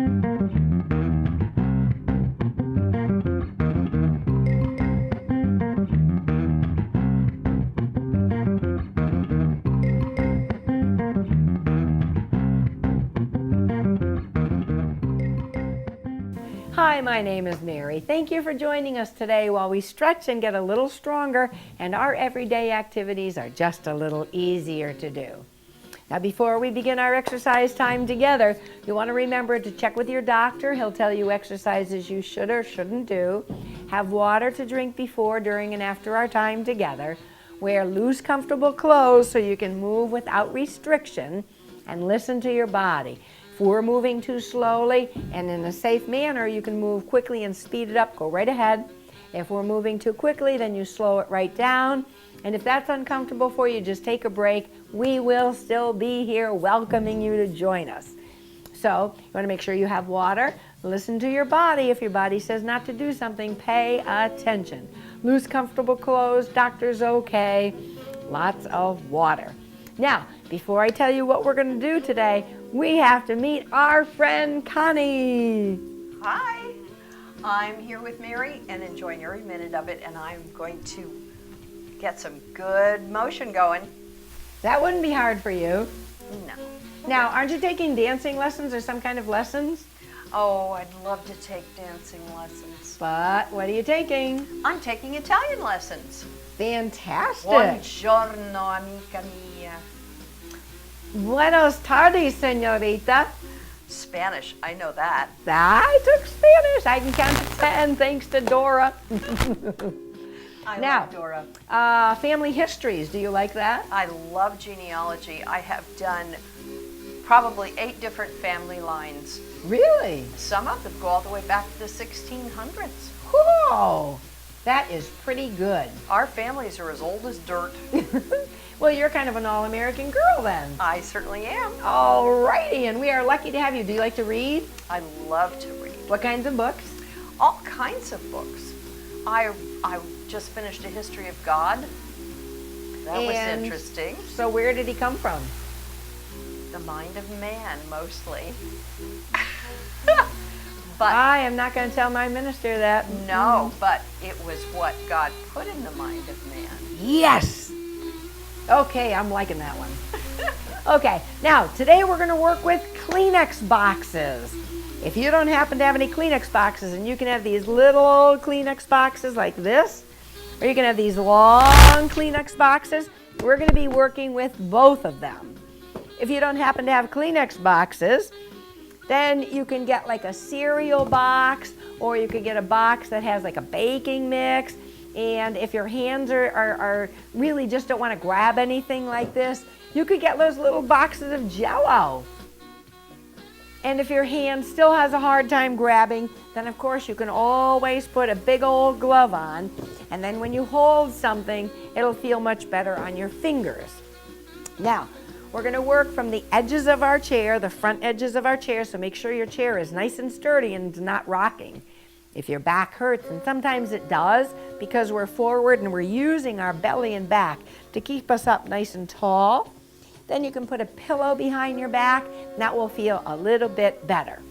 Hi, my name is Mary. Thank you for joining us today while we stretch and get a little stronger and our everyday activities are just a little easier to do. Now, before we begin our exercise time together, you want to remember to check with your doctor. He'll tell you exercises you should or shouldn't do. Have water to drink before, during, and after our time together. Wear loose, comfortable clothes so you can move without restriction, and listen to your body. If we're moving too slowly and in a safe manner, you can move quickly and speed it up. Go right ahead. If we're moving too quickly, then you slow it right down. And if that's uncomfortable for you, just take a break. We will still be here welcoming you to join us. So you want to make sure you have water. Listen to your body. If your body says not to do something, pay attention. Loose, comfortable clothes, doctor's okay. Lots of water. Now, before I tell you what we're going to do today, we have to meet our friend Connie. Hi, I'm here with Mary and enjoying every minute of it, and I'm going to get some good motion going. That wouldn't be hard for you. No. Now, aren't you taking dancing lessons or some kind of lessons? Oh, I'd love to take dancing lessons. But what are you taking? I'm taking Italian lessons. Fantastic. Buongiorno, amica mia. Buenos tardes, señorita. Spanish, I know that. I took Spanish. I can count to 10 thanks to Dora. I Now, love Dora. Family histories, do you like that? I love genealogy. I have done probably 8 different family lines. Really? Some of them go all the way back to the 1600s. Whoa, that is pretty good. Our families are as old as dirt. Well, you're kind of an all-American girl then. I certainly am. All righty, and we are lucky to have you. Do you like to read? I love to read. What kinds of books? All kinds of books. I just finished a history of God. That was interesting. So where did he come from? The mind of man, mostly. But I am not going to tell my minister that. No, but it was what God put in the mind of man. Yes! Okay, I'm liking that one. Okay, now today we're going to work with Kleenex boxes. If you don't happen to have any Kleenex boxes, and you can have these little Kleenex boxes like this, or you can have these long Kleenex boxes, we're going to be working with both of them. If you don't happen to have Kleenex boxes, then you can get like a cereal box, or you could get a box that has like a baking mix. And if your hands are really just don't want to grab anything like this, you could get those little boxes of Jell-O. And if your hand still has a hard time grabbing, then of course you can always put a big old glove on, and then when you hold something, it'll feel much better on your fingers. Now, we're going to work from the edges of our chair, the front edges of our chair, so make sure your chair is nice and sturdy and it's not rocking. If your back hurts, and sometimes it does because we're forward and we're using our belly and back to keep us up nice and tall, then you can put a pillow behind your back, and that will feel a little bit better.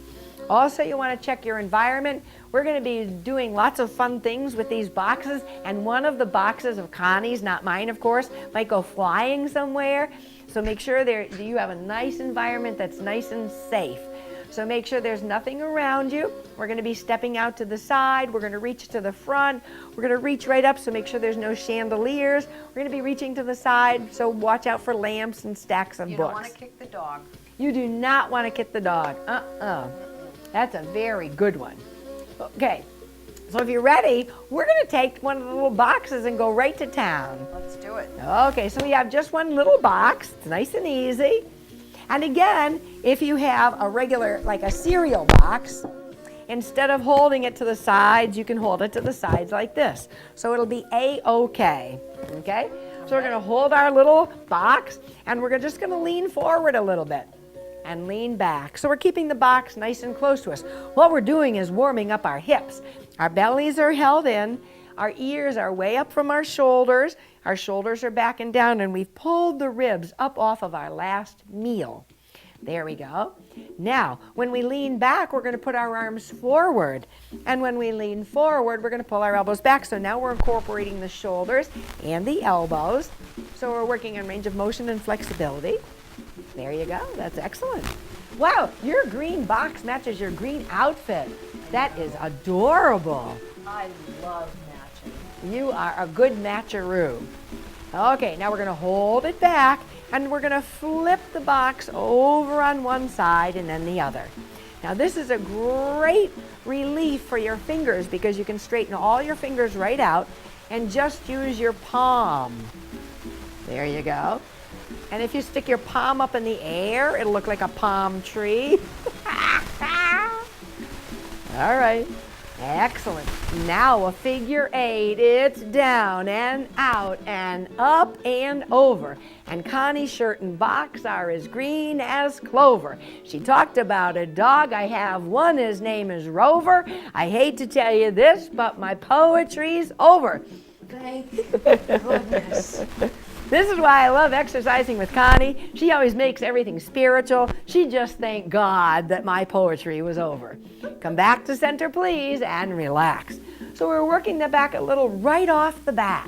Also, you want to check your environment. We're going to be doing lots of fun things with these boxes, and one of the boxes of Connie's, not mine of course, might go flying somewhere. So make sure you have a nice environment that's nice and safe. So make sure there's nothing around you. We're going to be stepping out to the side. We're going to reach to the front. We're going to reach right up, so make sure there's no chandeliers. We're going to be reaching to the side, so watch out for lamps and stacks of books. You don't want to kick the dog. You do not want to kick the dog. That's a very good one. Okay, so if you're ready, we're going to take one of the little boxes and go right to town. Let's do it. Okay, so we have just one little box. It's nice and easy. And again, if you have a regular, like a cereal box, instead of holding it to the sides, you can hold it to the sides like this. So it'll be A-OK, okay? So we're going to hold our little box, and we're just going to lean forward a little bit and lean back. So we're keeping the box nice and close to us. What we're doing is warming up our hips. Our bellies are held in. Our ears are way up from our shoulders. Our shoulders are back and down, and we've pulled the ribs up off of our last meal. There we go. Now, when we lean back, we're going to put our arms forward. And when we lean forward, we're going to pull our elbows back. So now we're incorporating the shoulders and the elbows. So we're working on range of motion and flexibility. There you go. That's excellent. Wow, your green box matches your green outfit. That is adorable. I love matching. You are a good matcheroo. Okay, now we're going to hold it back, and we're going to flip the box over on one side and then the other. Now this is a great relief for your fingers because you can straighten all your fingers right out and just use your palm. There you go. And if you stick your palm up in the air, it'll look like a palm tree. All right. Excellent. Now a figure 8. It's down and out and up and over. And Connie's shirt and box are as green as clover. She talked about a dog. I have one. His name is Rover. I hate to tell you this, but my poetry's over. Thank goodness. This is why I love exercising with Connie. She always makes everything spiritual. She just thanked God that my poetry was over. Come back to center, please, and relax. So we're working the back a little right off the bat.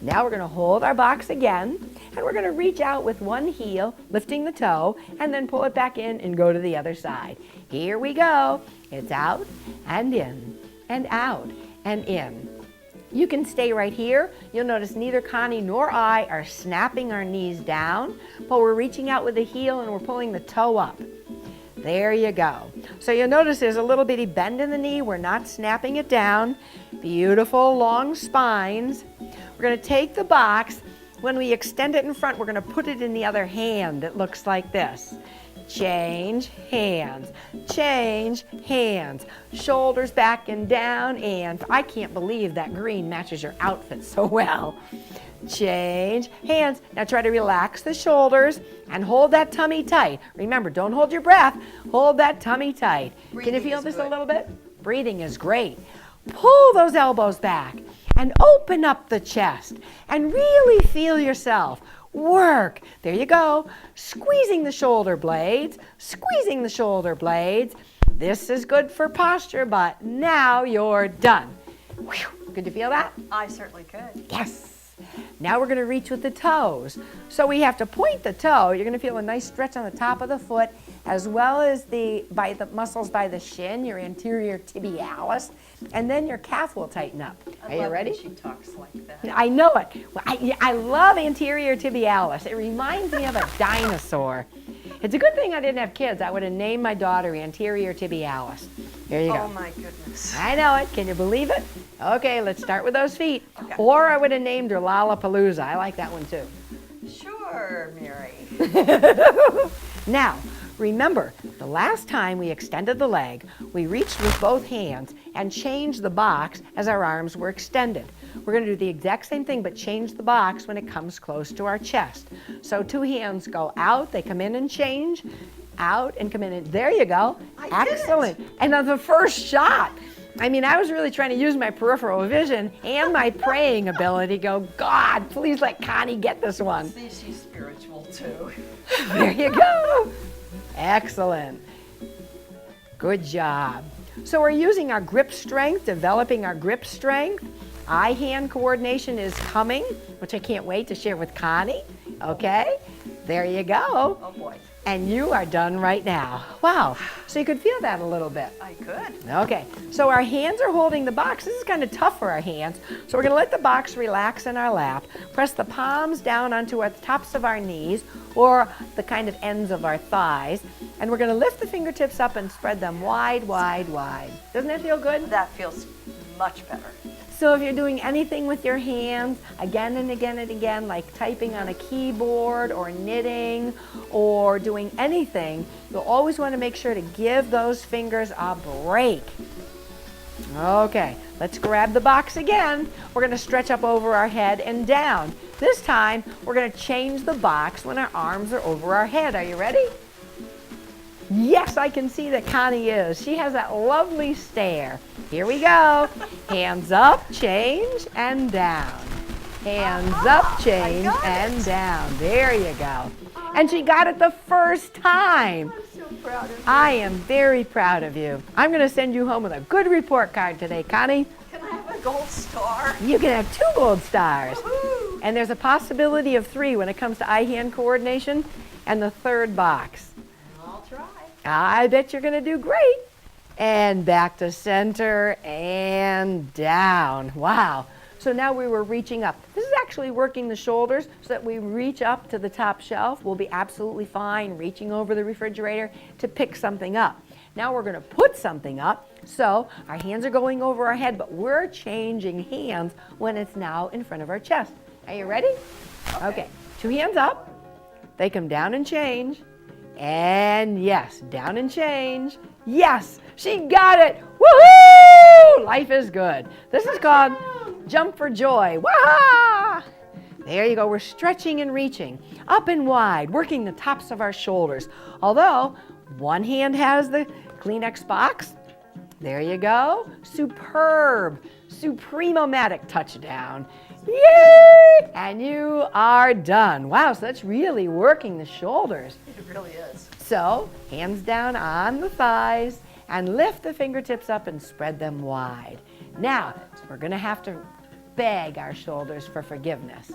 Now we're going to hold our box again, and we're going to reach out with one heel, lifting the toe, and then pull it back in and go to the other side. Here we go. It's out and in and out and in. You can stay right here. You'll notice neither Connie nor I are snapping our knees down, but we're reaching out with the heel and we're pulling the toe up. There you go. So you'll notice there's a little bitty bend in the knee. We're not snapping it down. Beautiful long spines. We're going to take the box. When we extend it in front, we're going to put it in the other hand. It looks like this. Change hands, change hands, shoulders back and down, and I can't believe that green matches your outfit so well. Change hands. Now try to relax the shoulders and hold that tummy tight. Remember, don't hold your breath. Hold that tummy tight. Can you feel this a little bit? Breathing is great. Pull those elbows back and open up the chest and really feel yourself. Work. There you go. Squeezing the shoulder blades, squeezing the shoulder blades. This is good for posture, but now you're done. Whew. Could you feel that? I certainly could. Yes. Now we're going to reach with the toes. So we have to point the toe. You're going to feel a nice stretch on the top of the foot, as well as by the muscles by the shin, your anterior tibialis, and then your calf will tighten up. Are you ready? She talks like that. I know it. I love anterior tibialis. It reminds me of a dinosaur. It's a good thing I didn't have kids. I would have named my daughter anterior tibialis. Here you go. Oh my goodness. I know it. Can you believe it? Okay, let's start with those feet. Okay. Or I would have named her Lollapalooza. I like that one too. Sure, Mary. Now, remember, the last time we extended the leg, we reached with both hands and changed the box as our arms were extended. We're going to do the exact same thing, but change the box when it comes close to our chest. So 2 hands go out, they come in and change, out and come in and there you go. Excellent. And on the first shot, I mean, I was really trying to use my peripheral vision and my praying ability. Go, God, please let Connie get this one. See, she's spiritual too. There you go. Excellent. Good job. So we're using our grip strength, developing our grip strength. Eye-hand coordination is coming, which I can't wait to share with Connie. Okay, there you go. Oh boy. And you are done right now. Wow, so you could feel that a little bit. I could. Okay, so our hands are holding the box. This is kind of tough for our hands. So we're going to let the box relax in our lap. Press the palms down onto the tops of our knees or the kind of ends of our thighs. And we're going to lift the fingertips up and spread them wide, wide, wide. Doesn't that feel good? That feels much better. So if you're doing anything with your hands, again and again and again, like typing on a keyboard or knitting or doing anything, you'll always want to make sure to give those fingers a break. Okay, let's grab the box again. We're going to stretch up over our head and down. This time, we're going to change the box when our arms are over our head. Are you ready? Yes, I can see that Connie is. She has that lovely stare. Here we go. Hands up, change, and down. Hands up, change, and down. There you go. And she got it the first time. I'm so proud of you. I am very proud of you. I'm going to send you home with a good report card today, Connie. Can I have a gold star? You can have 2 gold stars. Woohoo! And there's a possibility of 3 when it comes to eye-hand coordination and the 3rd box. I'll try. I bet you're going to do great. And back to center and down. Wow. So now we were reaching up. This is actually working the shoulders so that we reach up to the top shelf. We'll be absolutely fine reaching over the refrigerator to pick something up. Now we're going to put something up. So our hands are going over our head, but we're changing hands when it's now in front of our chest. Are you ready? Okay. 2 hands up. They come down and change. And yes, down and change. Yes, she got it. Woohoo! Life is good. This is called jump for joy. Wah! There you go. We're stretching and reaching up and wide, working the tops of our shoulders. Although one hand has the Kleenex box. There you go. Superb. Supreme-o-matic touchdown. Yay! And you are done. Wow, so that's really working the shoulders. It really is. So, hands down on the thighs and lift the fingertips up and spread them wide. Now, we're going to have to beg our shoulders for forgiveness.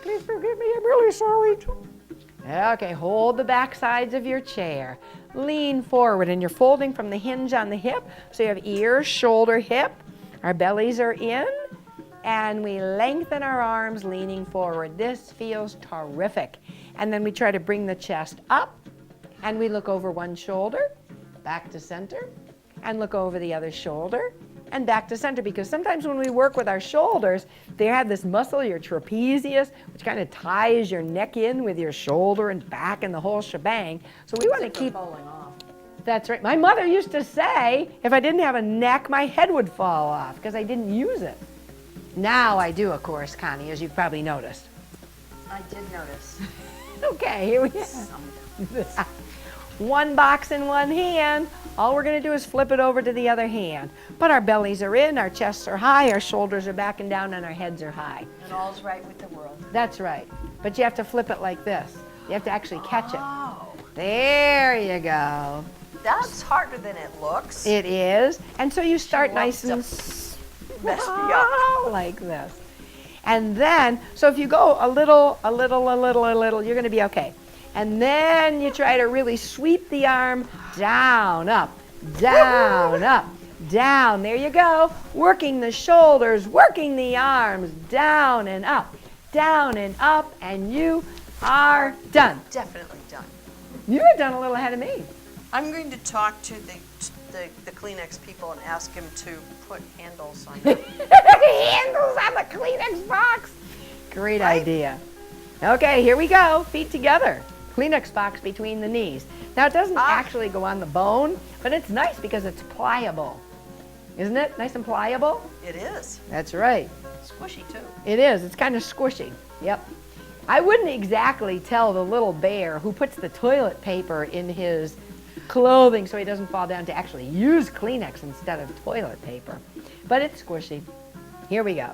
Please forgive me, I'm really sorry. Okay, hold the back sides of your chair. Lean forward and you're folding from the hinge on the hip. So you have ear, shoulder, hip. Our bellies are in. And we lengthen our arms leaning forward. This feels terrific. And then we try to bring the chest up and we look over one shoulder, back to center, and look over the other shoulder and back to center, because sometimes when we work with our shoulders, they have this muscle, your trapezius, which kind of ties your neck in with your shoulder and back and the whole shebang. So we want to keep falling off. That's right. My mother used to say, if I didn't have a neck, my head would fall off because I didn't use it. Now I do, of course, Connie, as you've probably noticed. I did notice. Okay, here we go. One box in one hand. All we're going to do is flip it over to the other hand. But our bellies are in, our chests are high, our shoulders are back and down, and our heads are high. And all's right with the world. That's right. But you have to flip it like this. You have to actually catch it. Oh, There you go. that's harder than it looks. It is. And so you start nice loves and mess me up. like this. And then, so if you go a little, you're going to be okay. And then you try to really sweep the arm down, up, down, up, down. There you go. Working the shoulders, working the arms, down and up, and you are done. Definitely done. You're done a little ahead of me. I'm going to talk to the Kleenex people and ask them to put handles on it. Handles on the Kleenex box. Great Right? idea. Okay, here we go. Feet together. Kleenex box between the knees. Now it doesn't actually go on the bone, but it's nice because it's pliable. Isn't it? Nice and pliable? It is. That's right. Squishy, too. It is. It's kind of squishy. Yep. I wouldn't exactly tell the little bear who puts the toilet paper in his clothing so he doesn't fall down to actually use Kleenex instead of toilet paper. But it's squishy. Here we go.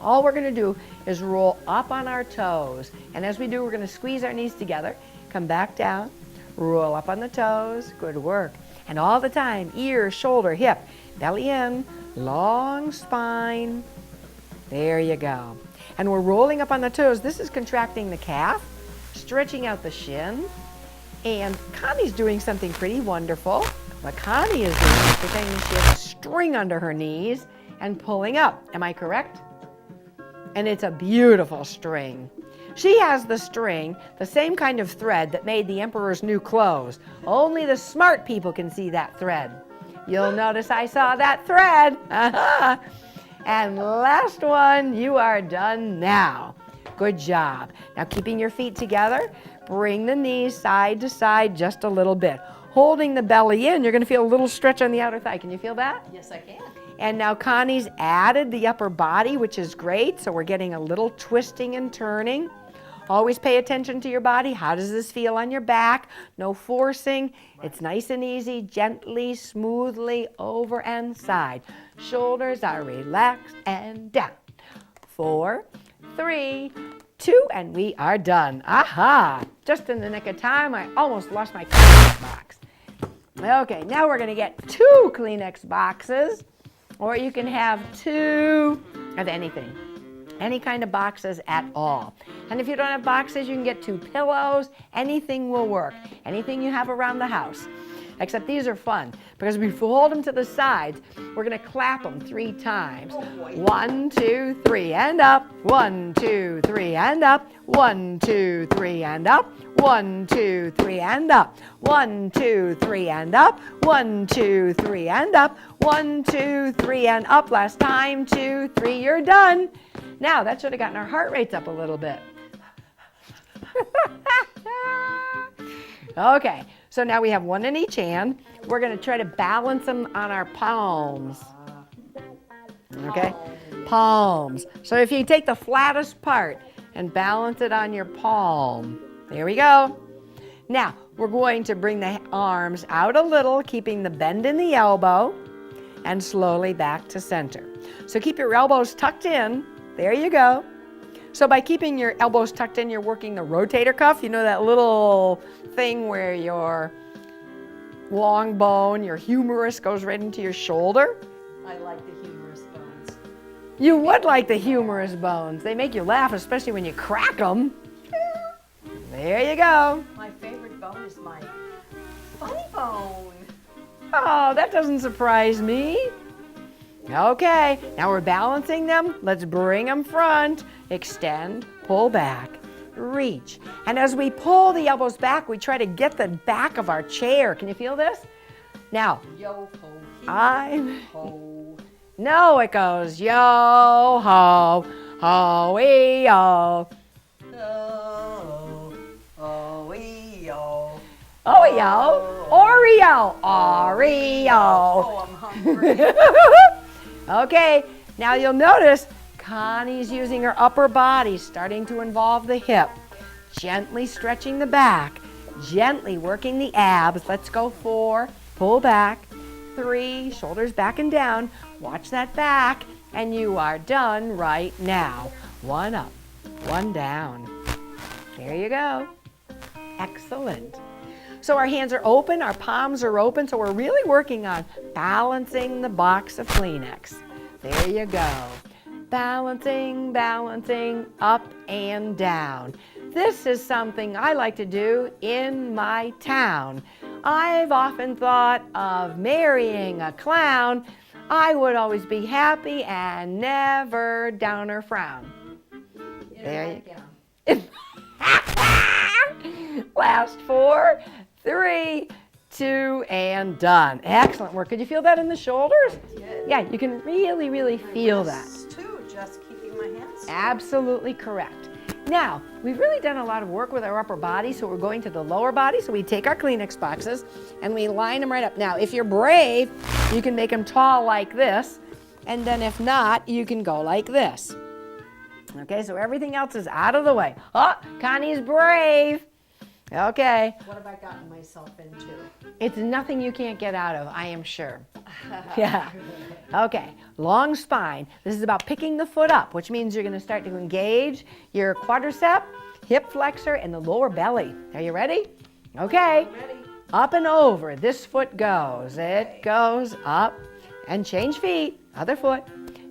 All we're going to do is roll up on our toes. And as we do, we're going to squeeze our knees together, come back down, roll up on the toes. Good work. And all the time, ear, shoulder, hip, belly in, long spine. There you go. And we're rolling up on the toes. This is contracting the calf, stretching out the shin. And Connie's doing something pretty wonderful. What Connie is doing is pretending she has a string under her knees and pulling up. Am I correct? And it's a beautiful string. She has the string, the same kind of thread that made the emperor's new clothes. Only the smart people can see that thread. You'll notice I saw that thread. And last one, you are done now. Good job. Now keeping your feet together, bring the knees side to side just a little bit. Holding the belly in, you're going to feel a little stretch on the outer thigh. Can you feel that? Yes, I can. And now Connie's added the upper body, which is great. So we're getting a little twisting and turning. Always pay attention to your body. How does this feel on your back? No forcing. It's nice and easy, gently, smoothly, over and side. Shoulders are relaxed and down. 4, 3, 2, and we are done. Aha! Just in the nick of time, I almost lost my Kleenex box. Okay, now we're going to get 2 Kleenex boxes, or you can have 2 of anything. Any kind of boxes at all. And if you don't have boxes, you can get 2 pillows. Anything will work. Anything you have around the house. Except these are fun, because if we fold them to the sides, we're going to clap them 3 times. 1, 2, 3, and up. 1, 2, 3, and up. 1, 2, 3, and up. 1, 2, 3, and up. 1, 2, 3, and up. 1, 2, 3, and up. 1, 2, 3, and up. Last time. 2, 3, you're done. Now, that should have gotten our heart rates up a little bit. Okay, so now we have 1 in each hand. We're going to try to balance them on our palms. Okay, palms. So if you take the flattest part and balance it on your palm. There we go. Now, we're going to bring the arms out a little, keeping the bend in the elbow, and slowly back to center. So keep your elbows tucked in. There you go. So by keeping your elbows tucked in, you're working the rotator cuff. You know that little thing where your long bone, your humerus goes right into your shoulder? I like the humerus bones. You would like the humerus bones. They make you laugh, especially when you crack them. There you go. My favorite bone is my funny bone. Oh, that doesn't surprise me. Okay, now we're balancing them. Let's bring them front. Extend, pull back, reach. And as we pull the elbows back, we try to get the back of our chair. Can you feel this? Now, Yo ho, I'm... ho. No, it goes yo ho, ho-ee yo. Oh, oh, yo. Oh-yo, Oreo, Oreo. Oh, I'm hungry. Okay, now you'll notice Connie's using her upper body, starting to involve the hip. Gently stretching the back, gently working the abs. Let's go 4, pull back, 3, shoulders back and down. Watch that back, and you are done right now. 1 up, 1 down. There you go. Excellent. So our hands are open, our palms are open, so we're really working on balancing the box of Kleenex. There you go. Balancing, balancing, up and down. This is something I like to do in my town. I've often thought of marrying a clown. I would always be happy and never down or frown. There you go. Last 4, 3, 2, and done. Excellent work. Could you feel that in the shoulders? Yeah, you can really, really feel that. Too, just keeping my hands. Absolutely correct. Now, we've really done a lot of work with our upper body, so we're going to the lower body. So we take our Kleenex boxes and we line them right up. Now, if you're brave, you can make them tall like this, and then if not, you can go like this. Okay, so everything else is out of the way. Oh, Connie's brave. Okay. What have I gotten myself into? It's nothing you can't get out of, I am sure. Yeah. Okay, long spine. This is about picking the foot up, which means you're going to start to engage your quadricep, hip flexor, and the lower belly. Are you ready? Okay. Ready? Up and over. This foot goes. It goes up. And change feet. Other foot.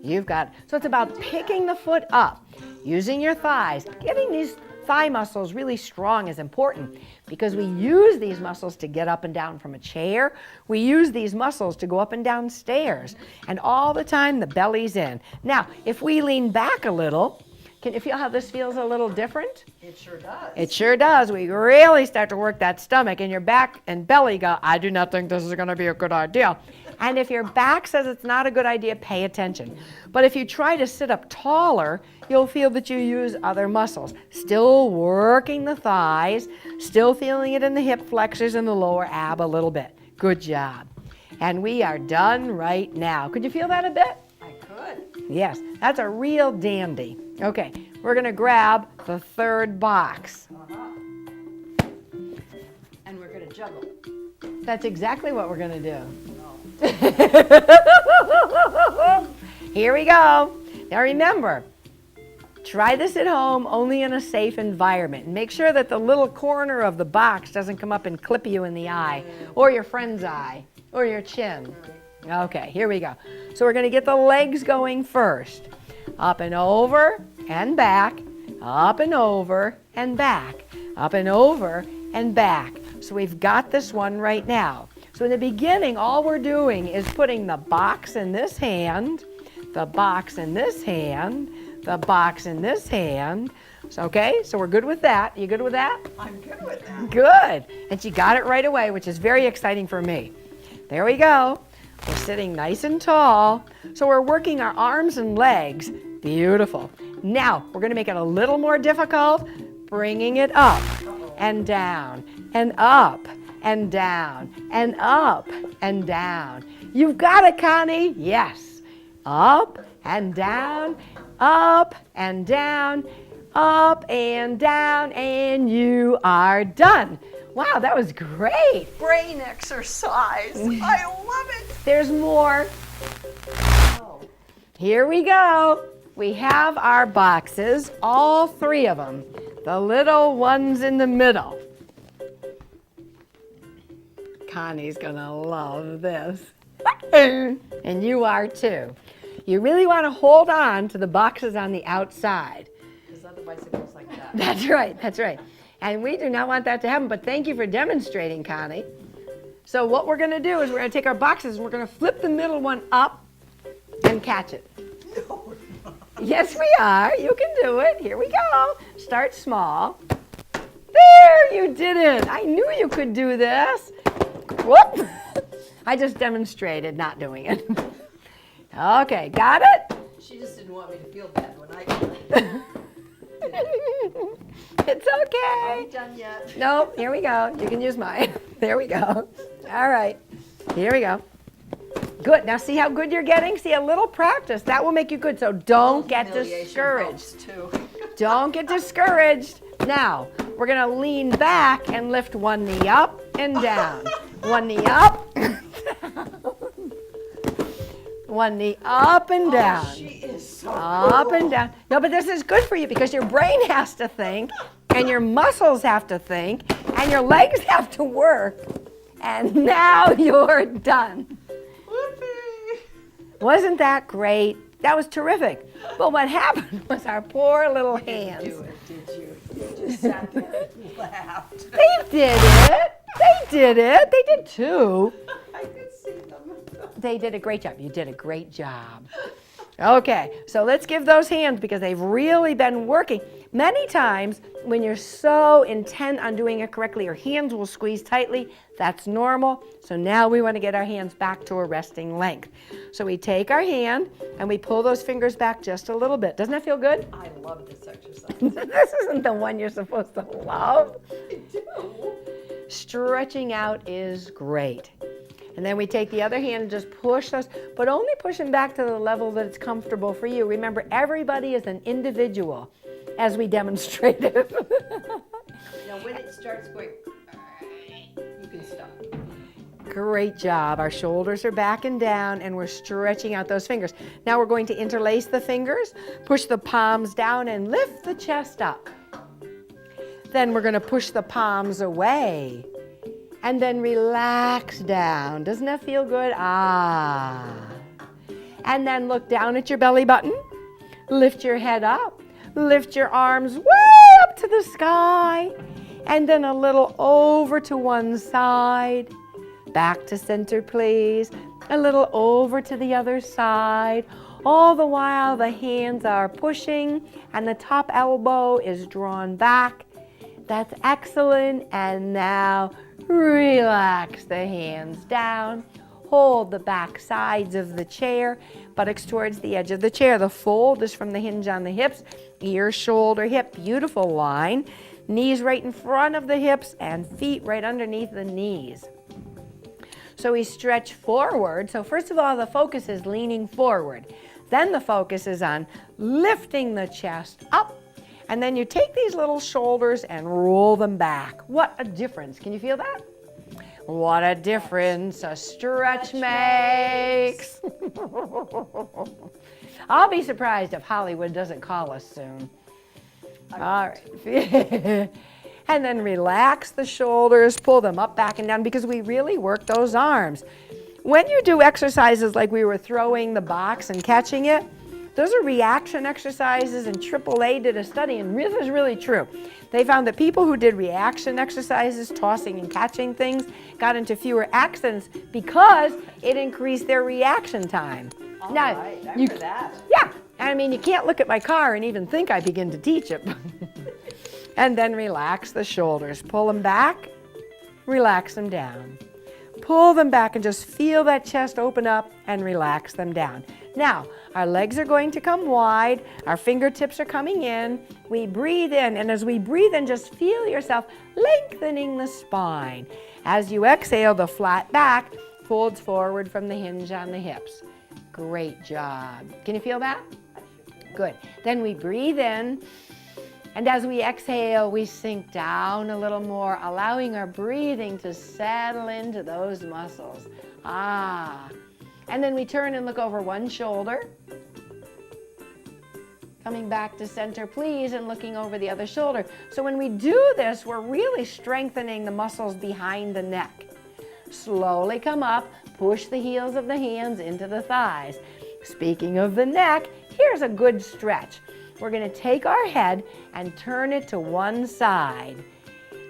You've got it. So it's about picking the foot up, using your thighs, getting these thigh muscles really strong is important because we use these muscles to get up and down from a chair. We use these muscles to go up and down stairs. And all the time the belly's in. Now, if we lean back a little, can you feel how this feels a little different? It sure does. It sure does. We really start to work that stomach, and your back and belly go, I do not think this is going to be a good idea. And if your back says it's not a good idea, pay attention. But if you try to sit up taller, you'll feel that you use other muscles. Still working the thighs, still feeling it in the hip flexors and the lower ab a little bit. Good job. And we are done right now. Could you feel that a bit? I could. Yes, that's a real dandy. Okay, we're going to grab the third box. And we're going to juggle. That's exactly what we're going to do. No. Here we go. Now remember, Try this at home, only in a safe environment. And make sure that the little corner of the box doesn't come up and clip you in the eye, or your friend's eye, or your chin. Okay, here we go. So we're going to get the legs going first. Up and over and back, up and over and back, up and over and back. So we've got this one right now. So in the beginning, all we're doing is putting the box in this hand, the box in this hand, the box in this hand. So, okay, so we're good with that. You good with that? I'm good with that. Good. And she got it right away, which is very exciting for me. There we go. We're sitting nice and tall. So we're working our arms and legs. Beautiful. Now, we're going to make it a little more difficult, bringing it up and down and up and down and up and down. You've got it, Connie. Yes. Up and down, up and down, up and down, and you are done. Wow, that was great. Brain exercise. I love it. There's more. Oh. Here we go. We have our boxes, all three of them, the little ones in the middle. Connie's gonna love this. And you are too. You really want to hold on to the boxes on the outside. Because otherwise it goes like that. That's right, that's right. And we do not want that to happen, but thank you for demonstrating, Connie. So what we're going to do is we're going to take our boxes and we're going to flip the middle one up and catch it. No, Yes, we are. You can do it. Here we go. Start small. There, you did it. I knew you could do this. Whoop. I just demonstrated not doing it. Okay, got it? she just didn't want me to feel bad when I did it. It's okay. I'm done yet. No, here we go. You can use mine. There we go. All right. Here we go. Good. Now see how good you're getting? See, a little practice. That will make you good. So don't get Humiliation discouraged. helps, too. Don't get discouraged. Now, we're going to lean back and lift one knee up and down. One knee up. One knee up and down. Oh, she is so Up cool. and down. No, but this is good for you because your brain has to think, and your muscles have to think, and your legs have to work. And now you're done. Whoopee. Wasn't that great? That was terrific. But what happened was our poor little hands. You didn't do it, did you? You just sat there and laughed. They did it. They did it. They did too. I could see them. They did a great job. You did a great job. Okay, so let's give those hands because they've really been working. Many times when you're so intent on doing it correctly, your hands will squeeze tightly. That's normal. So now we want to get our hands back to a resting length. So we take our hand and we pull those fingers back just a little bit. Doesn't that feel good? I love this exercise. This isn't the one you're supposed to love. I do. Stretching out is great. And then we take the other hand and just push those, but only push them back to the level that it's comfortable for you. Remember, everybody is an individual, as we demonstrated. Now when it starts going, you can stop. Great job. Our shoulders are back and down, and we're stretching out those fingers. Now we're going to interlace the fingers, push the palms down, and lift the chest up. Then we're going to push the palms away. And then relax down. Doesn't that feel good? Ah. And then look down at your belly button. Lift your head up. Lift your arms way up to the sky. And then a little over to one side. Back to center, please. A little over to the other side. All the while the hands are pushing and the top elbow is drawn back. That's excellent. And now relax the hands down. Hold the back sides of the chair, buttocks towards the edge of the chair. The fold is from the hinge on the hips, ear, shoulder, hip, beautiful line. Knees right in front of the hips and feet right underneath the knees. So we stretch forward. So first of all, the focus is leaning forward. Then the focus is on lifting the chest up. And then you take these little shoulders and roll them back. What a difference. Can you feel that? What a difference a stretch makes. I'll be surprised if Hollywood doesn't call us soon. All right. And then relax the shoulders, pull them up, back, and down, because we really work those arms. When you do exercises like we were throwing the box and catching it, those are reaction exercises, and AAA did a study, and this is really true. They found that people who did reaction exercises, tossing and catching things, got into fewer accidents because it increased their reaction time. All right, I remember that. Yeah, I mean, you can't look at my car and even think I begin to teach it. And then relax the shoulders. Pull them back, relax them down. Pull them back and just feel that chest open up and relax them down. Now, our legs are going to come wide, our fingertips are coming in, we breathe in, and as we breathe in, just feel yourself lengthening the spine. As you exhale, the flat back folds forward from the hinge on the hips. Great job. Can you feel that? Good. Then we breathe in, and as we exhale, we sink down a little more, allowing our breathing to settle into those muscles. And then we turn and look over one shoulder. Coming back to center, please, and looking over the other shoulder. So when we do this, we're really strengthening the muscles behind the neck. Slowly come up, push the heels of the hands into the thighs. Speaking of the neck, here's a good stretch. We're going to take our head and turn it to one side.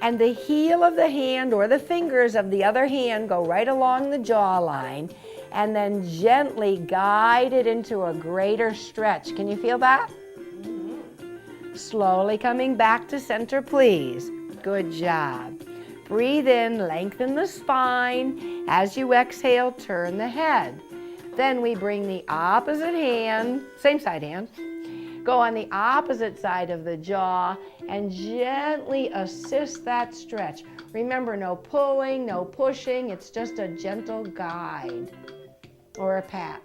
And the heel of the hand or the fingers of the other hand go right along the jawline, and then gently guide it into a greater stretch. Can you feel that? Mm-hmm. Slowly coming back to center, please. Good job. Breathe in, lengthen the spine. As you exhale, turn the head. Then we bring the opposite hand, same side hand, go on the opposite side of the jaw and gently assist that stretch. Remember, no pulling, no pushing, it's just a gentle guide or a pat.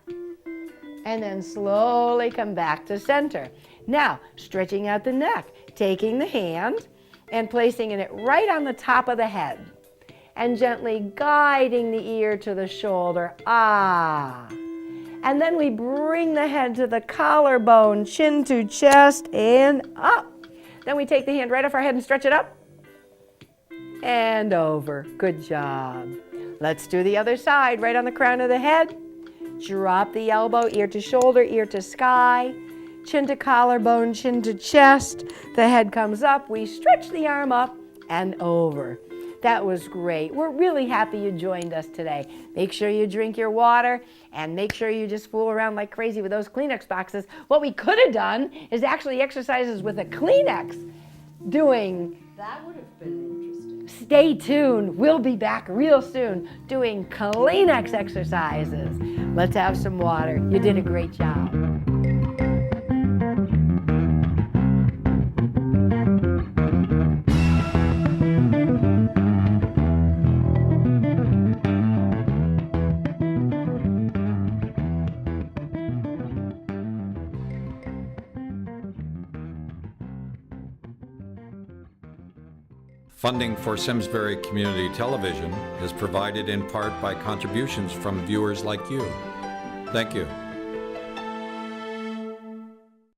And then slowly come back to center. Now, stretching out the neck, taking the hand and placing it right on the top of the head and gently guiding the ear to the shoulder. And then we bring the head to the collarbone, chin to chest, and up. Then we take the hand right off our head and stretch it up and over. Good job. Let's do the other side, right on the crown of the head. Drop the elbow, ear to shoulder, ear to sky, chin to collarbone, chin to chest. The head comes up. We stretch the arm up and over. That was great. We're really happy you joined us today. Make sure you drink your water and make sure you just fool around like crazy with those Kleenex boxes. What we could have done is actually exercises with a Kleenex doing. That would have been interesting. Stay tuned. We'll be back real soon doing Kleenex exercises. Let's have some water. You did a great job. Funding for Simsbury Community Television is provided in part by contributions from viewers like you. Thank you.